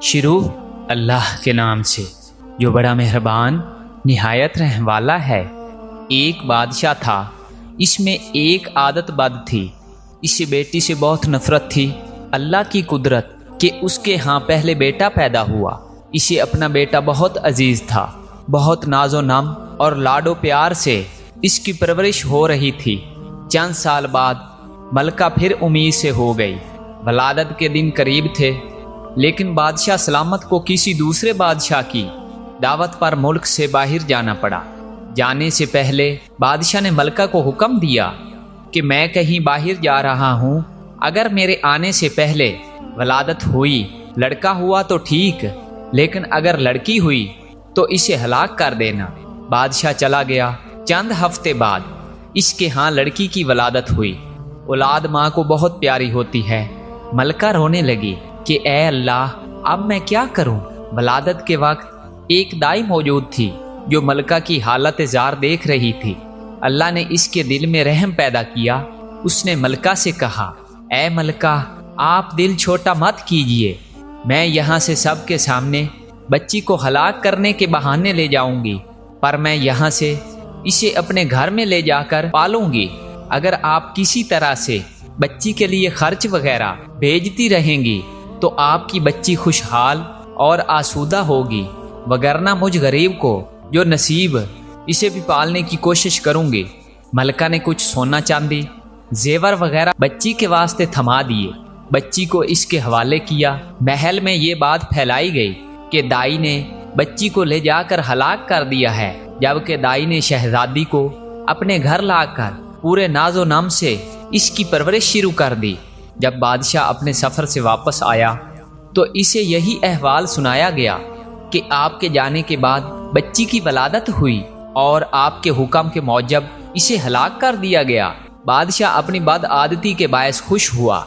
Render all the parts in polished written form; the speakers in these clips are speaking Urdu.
شروع اللہ کے نام سے جو بڑا مہربان نہایت رحم والا ہے۔ ایک بادشاہ تھا، اس میں ایک عادت بد تھی، اسے بیٹی سے بہت نفرت تھی۔ اللہ کی قدرت کہ اس کے ہاں پہلے بیٹا پیدا ہوا۔ اسے اپنا بیٹا بہت عزیز تھا، بہت ناز و نم اور لاڈ و پیار سے اس کی پرورش ہو رہی تھی۔ چند سال بعد ملکہ پھر امید سے ہو گئی۔ ولادت کے دن قریب تھے، لیکن بادشاہ سلامت کو کسی دوسرے بادشاہ کی دعوت پر ملک سے باہر جانا پڑا۔ جانے سے پہلے بادشاہ نے ملکہ کو حکم دیا کہ میں کہیں باہر جا رہا ہوں، اگر میرے آنے سے پہلے ولادت ہوئی، لڑکا ہوا تو ٹھیک، لیکن اگر لڑکی ہوئی تو اسے ہلاک کر دینا۔ بادشاہ چلا گیا۔ چند ہفتے بعد اس کے ہاں لڑکی کی ولادت ہوئی۔ اولاد ماں کو بہت پیاری ہوتی ہے۔ ملکہ رونے لگی کہ اے اللہ، اب میں کیا کروں؟ ولادت کے وقت ایک دائی موجود تھی جو ملکہ کی حالت زار دیکھ رہی تھی۔ اللہ نے اس کے دل میں رحم پیدا کیا۔ اس نے ملکہ سے کہا، اے ملکہ، آپ دل چھوٹا مت کیجیے، میں یہاں سے سب کے سامنے بچی کو ہلاک کرنے کے بہانے لے جاؤں گی، پر میں یہاں سے اسے اپنے گھر میں لے جا کر پالوں گی۔ اگر آپ کسی طرح سے بچی کے لیے خرچ وغیرہ بھیجتی رہیں گی تو آپ کی بچی خوشحال اور آسودہ ہوگی، وگرنہ مجھ غریب کو جو نصیب اسے بھی پالنے کی کوشش کروں گی۔ ملکہ نے کچھ سونا چاندی زیور وغیرہ بچی کے واسطے تھما دیے، بچی کو اس کے حوالے کیا۔ محل میں یہ بات پھیلائی گئی کہ دائی نے بچی کو لے جا کر ہلاک کر دیا ہے، جبکہ دائی نے شہزادی کو اپنے گھر لا کر پورے ناز و نام سے اس کی پرورش شروع کر دی۔ جب بادشاہ اپنے سفر سے واپس آیا تو اسے یہی احوال سنایا گیا کہ آپ کے جانے کے بعد بچی کی ولادت ہوئی اور آپ کے حکم کے موجب اسے ہلاک کر دیا گیا۔ بادشاہ اپنی بد عادتی کے باعث خوش ہوا۔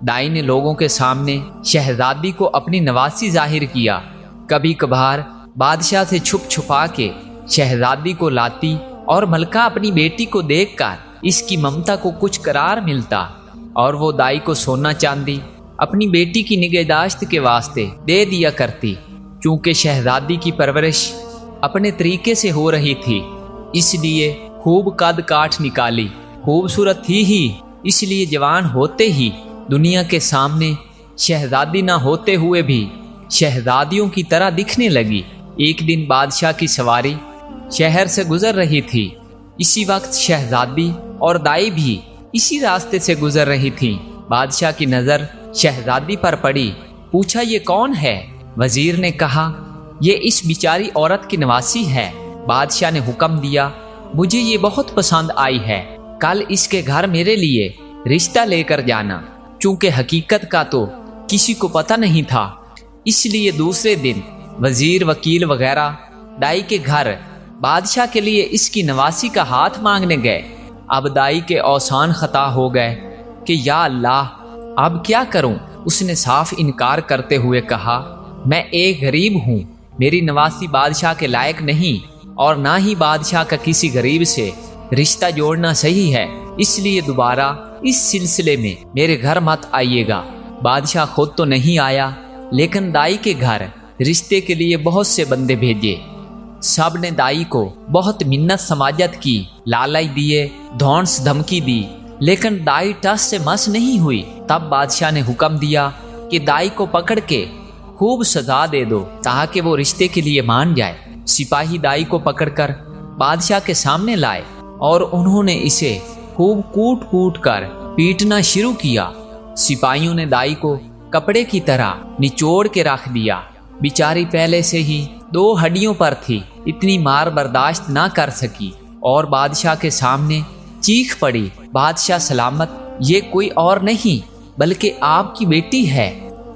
دائی نے لوگوں کے سامنے شہزادی کو اپنی نوازی ظاہر کیا۔ کبھی کبھار بادشاہ سے چھپ چھپا کے شہزادی کو لاتی اور ملکہ اپنی بیٹی کو دیکھ کر اس کی ممتا کو کچھ قرار ملتا، اور وہ دائی کو سونا چاندی اپنی بیٹی کی نگہداشت کے واسطے دے دیا کرتی۔ چونکہ شہزادی کی پرورش اپنے طریقے سے ہو رہی تھی، اس لیے خوب قد کاٹ نکالی، خوبصورت تھی ہی، اس لیے جوان ہوتے ہی دنیا کے سامنے شہزادی نہ ہوتے ہوئے بھی شہزادیوں کی طرح دکھنے لگی۔ ایک دن بادشاہ کی سواری شہر سے گزر رہی تھی۔ اسی وقت شہزادی اور دائی بھی اسی راستے سے گزر رہی تھی۔ بادشاہ کی نظر شہزادی پر پڑی۔ پوچھا، یہ کون ہے؟ وزیر نے کہا، یہ اس بیچاری عورت کی نواسی ہے۔ بادشاہ نے حکم دیا، مجھے یہ بہت پسند آئی ہے، کل اس کے گھر میرے لیے رشتہ لے کر جانا۔ چونکہ حقیقت کا تو کسی کو پتہ نہیں تھا، اس لیے دوسرے دن وزیر، وکیل وغیرہ دائی کے گھر بادشاہ کے لیے اس کی نواسی کا ہاتھ مانگنے گئے۔ اب دائی کے اوسان خطا ہو گئے کہ یا اللہ، اب کیا کروں؟ اس نے صاف انکار کرتے ہوئے کہا، میں ایک غریب ہوں، میری نواسی بادشاہ کے لائق نہیں، اور نہ ہی بادشاہ کا کسی غریب سے رشتہ جوڑنا صحیح ہے، اس لیے دوبارہ اس سلسلے میں میرے گھر مت آئیے گا۔ بادشاہ خود تو نہیں آیا، لیکن دائی کے گھر رشتے کے لیے بہت سے بندے بھیجے۔ سب نے دائی کو بہت منت سماجت کی، لالچ دیے، دھونس دھمکی دی، لیکن دائی ٹس سے مس نہیں ہوئی۔ تب بادشاہ نے حکم دیا کہ دائی کو پکڑ کے خوب سزا دے دو تاکہ وہ رشتے کے لیے مان جائے۔ سپاہی دائی کو پکڑ کر بادشاہ کے سامنے لائے اور انہوں نے اسے خوب کوٹ کوٹ کر پیٹنا شروع کیا۔ سپاہیوں نے دائی کو کپڑے کی طرح نچوڑ کے رکھ دیا۔ بیچاری پہلے سے ہی 2 ہڈیوں پر تھی، اتنی مار برداشت نہ کر سکی اور بادشاہ کے سامنے چیخ پڑی، بادشاہ سلامت، یہ کوئی اور نہیں بلکہ آپ کی بیٹی ہے۔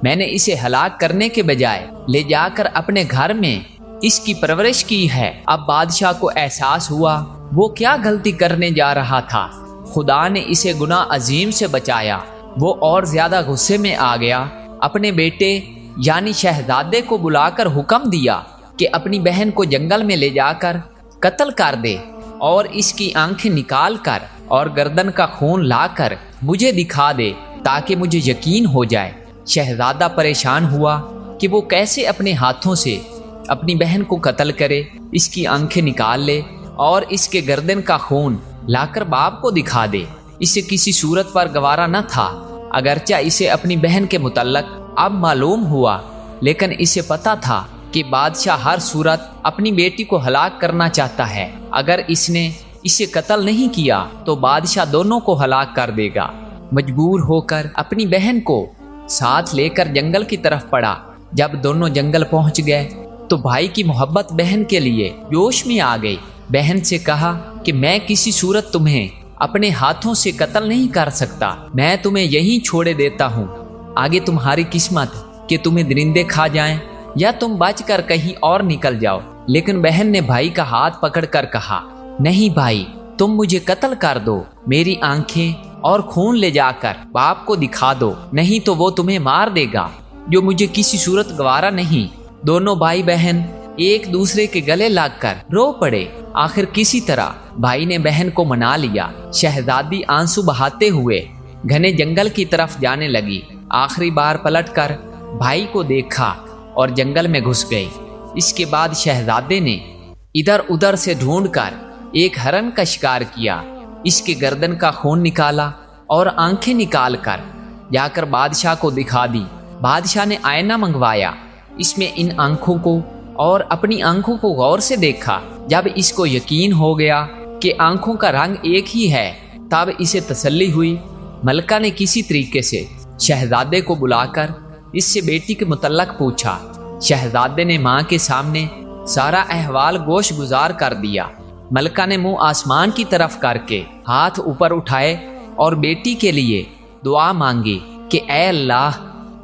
میں نے اسے ہلاک کرنے کے بجائے لے جا کر اپنے گھر میں اس کی پرورش کی ہے۔ اب بادشاہ کو احساس ہوا وہ کیا غلطی کرنے جا رہا تھا۔ خدا نے اسے گناہ عظیم سے بچایا۔ وہ اور زیادہ غصے میں آ گیا۔ اپنے بیٹے یعنی شہزادے کو بلا کر حکم دیا کہ اپنی بہن کو جنگل میں لے جا کر قتل کر دے اور اس کی آنکھیں نکال کر اور گردن کا خون لا کر مجھے دکھا دے تاکہ مجھے یقین ہو جائے۔ شہزادہ پریشان ہوا کہ وہ کیسے اپنے ہاتھوں سے اپنی بہن کو قتل کرے، اس کی آنکھیں نکال لے اور اس کے گردن کا خون لا کر باپ کو دکھا دے۔ اسے کسی صورت پر گوارا نہ تھا، اگرچہ اسے اپنی بہن کے متعلق اب معلوم ہوا، لیکن اسے پتا تھا کہ بادشاہ ہر صورت اپنی بیٹی کو ہلاک کرنا چاہتا ہے۔ اگر اس نے اسے قتل نہیں کیا تو بادشاہ دونوں کو ہلاک کر دے گا۔ مجبور ہو کر اپنی بہن کو ساتھ لے کر جنگل کی طرف پڑا۔ جب دونوں جنگل پہنچ گئے تو بھائی کی محبت بہن کے لیے جوش میں آ گئی۔ بہن سے کہا کہ میں کسی صورت تمہیں اپنے ہاتھوں سے قتل نہیں کر سکتا، میں تمہیں یہیں چھوڑے دیتا ہوں، آگے تمہاری قسمت کہ تمہیں درندے کھا جائیں یا تم بچ کر کہیں اور نکل جاؤ۔ لیکن بہن نے بھائی کا ہاتھ پکڑ کر کہا، نہیں بھائی، تم مجھے قتل کر دو، میری آنکھیں اور خون لے جا کر باپ کو دکھا دو، نہیں تو وہ تمہیں مار دے گا، جو مجھے کسی صورت گوارا نہیں۔ دونوں بھائی بہن ایک دوسرے کے گلے لگ کر رو پڑے۔ آخر کسی طرح بھائی نے بہن کو منا لیا۔ شہزادی آنسو بہاتے ہوئے گھنے جنگل کی طرف جانے لگی۔ آخری بار پلٹ کر بھائی کو دیکھا اور جنگل میں گھس گئی۔ اس کے بعد شہزادے نے ادھر ادھر سے ڈھونڈ کر ایک ہرن کا شکار کیا، اس کے گردن کا خون نکالا اور آنکھیں نکال کر جا کر بادشاہ کو دکھا دی۔ بادشاہ نے آئینہ منگوایا، اس میں ان آنکھوں کو اور اپنی آنکھوں کو غور سے دیکھا۔ جب اس کو یقین ہو گیا کہ آنکھوں کا رنگ ایک ہی ہے، تب اسے تسلی ہوئی۔ ملکہ نے کسی طریقے سے شہزادے کو بلا کر اس سے بیٹی کے متعلق پوچھا۔ شہزادے نے ماں کے سامنے سارا احوال گوش گزار کر دیا۔ ملکہ نے منہ آسمان کی طرف کر کے ہاتھ اوپر اٹھائے اور بیٹی کے لیے دعا مانگی کہ اے اللہ،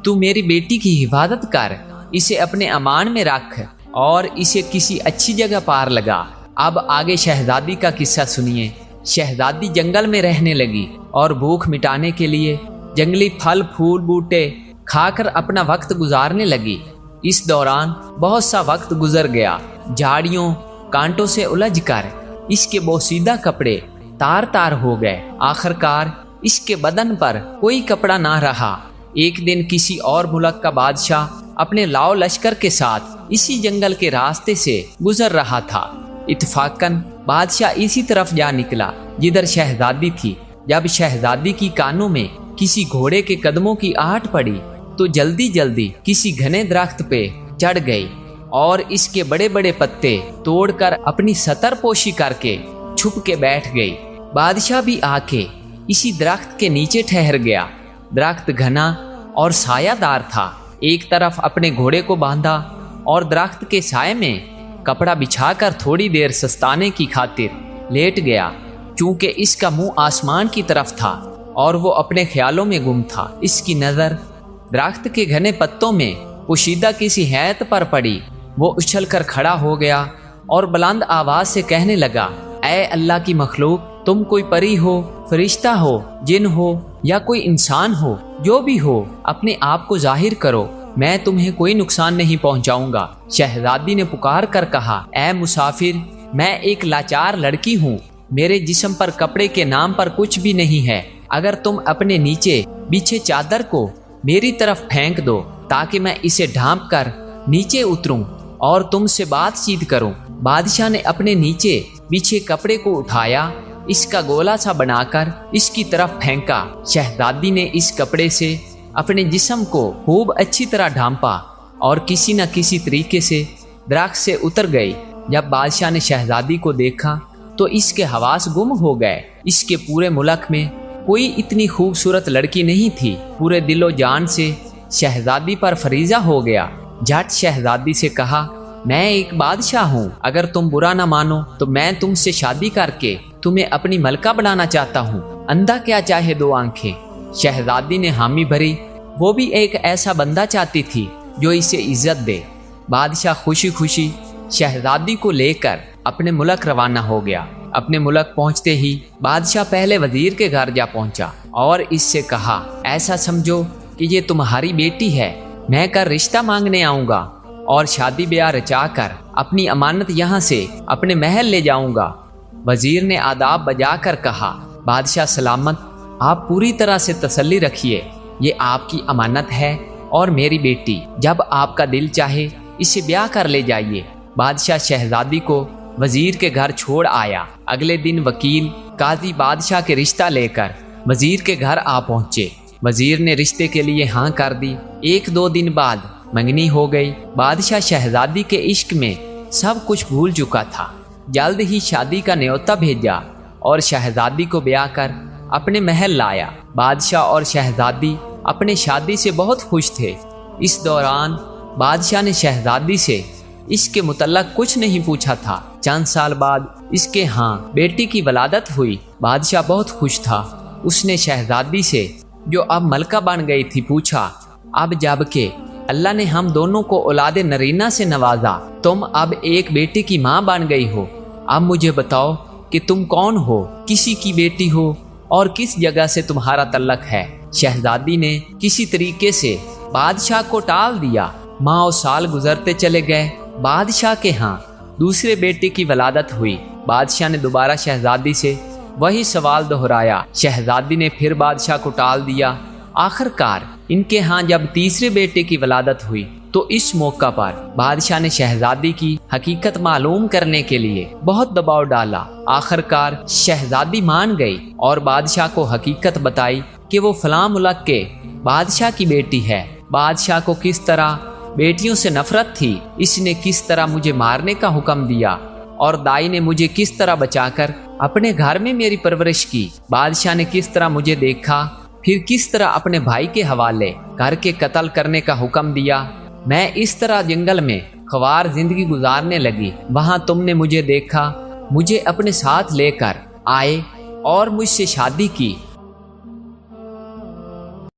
تو میری بیٹی کی حفاظت کر، اسے اپنے امان میں رکھ اور اسے کسی اچھی جگہ پار لگا۔ اب آگے شہزادی کا قصہ سنیے۔ شہزادی جنگل میں رہنے لگی اور بھوک مٹانے کے لیے جنگلی پھل پھول بوٹے کھا کر اپنا وقت گزارنے لگی۔ اس دوران بہت سا وقت گزر گیا۔ جھاڑیوں کانٹوں سے الجھ کر اس کے بوسیدہ کپڑے تار تار ہو گئے۔ آخر کار اس کے بدن پر کوئی کپڑا نہ رہا۔ ایک دن کسی اور ملک کا بادشاہ اپنے لاؤ لشکر کے ساتھ اسی جنگل کے راستے سے گزر رہا تھا۔ اتفاقاً بادشاہ اسی طرف جا نکلا جدھر شہزادی تھی۔ جب شہزادی کی کانوں میں کسی گھوڑے کے قدموں کی آہٹ پڑی تو جلدی جلدی کسی گھنے درخت پہ چڑھ گئی اور اس کے بڑے بڑے پتے توڑ کر اپنی ستر پوشی کر کے چھپ کے بیٹھ گئی۔ بادشاہ بھی آ کے اسی درخت کے نیچے ٹھہر گیا۔ درخت گھنا اور سایہ دار تھا۔ ایک طرف اپنے گھوڑے کو باندھا اور درخت کے سائے میں کپڑا بچھا کر تھوڑی دیر سستانے کی خاطر لیٹ گیا۔ چونکہ اس کا منہ آسمان کی طرف تھا اور وہ اپنے خیالوں میں گم تھا، اس کی نظر درخت کے گھنے پتوں میں پوشیدہ کسی ہیئت پر پڑی۔ وہ اچھل کر کھڑا ہو گیا اور بلند آواز سے کہنے لگا، اے اللہ کی مخلوق، تم کوئی پری ہو، فرشتہ ہو، جن ہو یا کوئی انسان ہو، جو بھی ہو، اپنے آپ کو ظاہر کرو، میں تمہیں کوئی نقصان نہیں پہنچاؤں گا۔ شہزادی نے پکار کر کہا، اے مسافر، میں ایک لاچار لڑکی ہوں، میرے جسم پر کپڑے کے نام پر کچھ بھی نہیں ہے، اگر تم اپنے نیچے بچھے چادر کو میری طرف پھینک دو تاکہ میں اسے ڈھانپ کر نیچے اتروں اور تم سے بات چیت کروں۔ بادشاہ نے اپنے نیچے بچھے کپڑے کو اٹھایا، اس کا گولا سا بنا کر اس کی طرف پھینکا۔ شہزادی نے اس کپڑے سے اپنے جسم کو خوب اچھی طرح ڈھانپا اور کسی نہ کسی طریقے سے درخت سے اتر گئی۔ جب بادشاہ نے شہزادی کو دیکھا تو اس کے حواس گم ہو گئے۔ اس کے پورے ملک میں کوئی اتنی خوبصورت لڑکی نہیں تھی۔ پورے دل و جان سے شہزادی پر فریضہ ہو گیا۔ جھٹ شہزادی سے کہا، میں ایک بادشاہ ہوں، اگر تم برا نہ مانو تو میں تم سے شادی کر کے تمہیں اپنی ملکہ بنانا چاہتا ہوں۔ اندھا کیا چاہے دو آنکھیں۔ شہزادی نے حامی بھری، وہ بھی ایک ایسا بندہ چاہتی تھی جو اسے عزت دے۔ بادشاہ خوشی خوشی شہزادی کو لے کر اپنے ملک روانہ ہو گیا۔ اپنے ملک پہنچتے ہی بادشاہ پہلے وزیر کے گھر جا پہنچا اور اس سے کہا، ایسا سمجھو کہ یہ تمہاری بیٹی ہے، میں کر رشتہ مانگنے آؤں گا اور شادی بیاہ رچا کر اپنی امانت یہاں سے اپنے محل لے جاؤں گا۔ وزیر نے آداب بجا کر کہا، بادشاہ سلامت، آپ پوری طرح سے تسلی رکھیے، یہ آپ کی امانت ہے، اور میری بیٹی، جب آپ کا دل چاہے اسے بیاہ کر لے جائیے۔ بادشاہ شہزادی کو وزیر کے گھر چھوڑ آیا۔ اگلے دن وکیل قاضی بادشاہ کے رشتہ لے کر وزیر کے گھر آ پہنچے۔ وزیر نے رشتے کے لیے ہاں کر دی۔ 1-2 دن بعد منگنی ہو گئی۔ بادشاہ شہزادی کے عشق میں سب کچھ بھول چکا تھا۔ جلد ہی شادی کا نیوتا بھیجا اور شہزادی کو بیاہ کر اپنے محل لایا۔ بادشاہ اور شہزادی اپنے شادی سے بہت خوش تھے۔ اس دوران بادشاہ نے شہزادی سے اس کے متعلق کچھ نہیں پوچھا تھا۔ چند سال بعد اس کے ہاں بیٹی کی ولادت ہوئی۔ بادشاہ بہت خوش تھا۔ اس نے شہزادی سے، جو اب ملکہ بن گئی تھی، پوچھا، اب جب کہ اللہ نے ہم دونوں کو اولاد نرینہ سے نوازا، تم اب ایک بیٹے کی ماں بن گئی ہو، اب مجھے بتاؤ کہ تم کون ہو، کسی کی بیٹی ہو اور کس جگہ سے تمہارا تعلق ہے؟ شہزادی نے کسی طریقے سے بادشاہ کو ٹال دیا۔ ماہ و سال گزرتے چلے گئے۔ بادشاہ کے ہاں دوسرے بیٹے کی ولادت ہوئی۔ بادشاہ نے دوبارہ شہزادی سے وہی سوال دہرایا۔ شہزادی نے پھر بادشاہ کو ٹال دیا۔ آخر کار ان کے ہاں جب تیسرے بیٹے کی ولادت ہوئی تو اس موقع پر بادشاہ نے شہزادی کی حقیقت معلوم کرنے کے لیے بہت دباؤ ڈالا۔ آخر کار شہزادی مان گئی اور بادشاہ کو حقیقت بتائی کہ وہ فلاں ملک کے بادشاہ کی بیٹی ہے۔ بادشاہ کو کس طرح بیٹیوں سے نفرت تھی، اس نے کس طرح مجھے مارنے کا حکم دیا اور دائی نے مجھے کس طرح بچا کر اپنے گھر میں میری پرورش کی۔ بادشاہ نے کس طرح مجھے دیکھا، پھر کس طرح اپنے بھائی کے حوالے گھر کے قتل کرنے کا حکم دیا۔ میں اس طرح جنگل میں خوار زندگی گزارنے لگی۔ وہاں تم نے مجھے دیکھا، مجھے اپنے ساتھ لے کر آئے اور مجھ سے شادی کی۔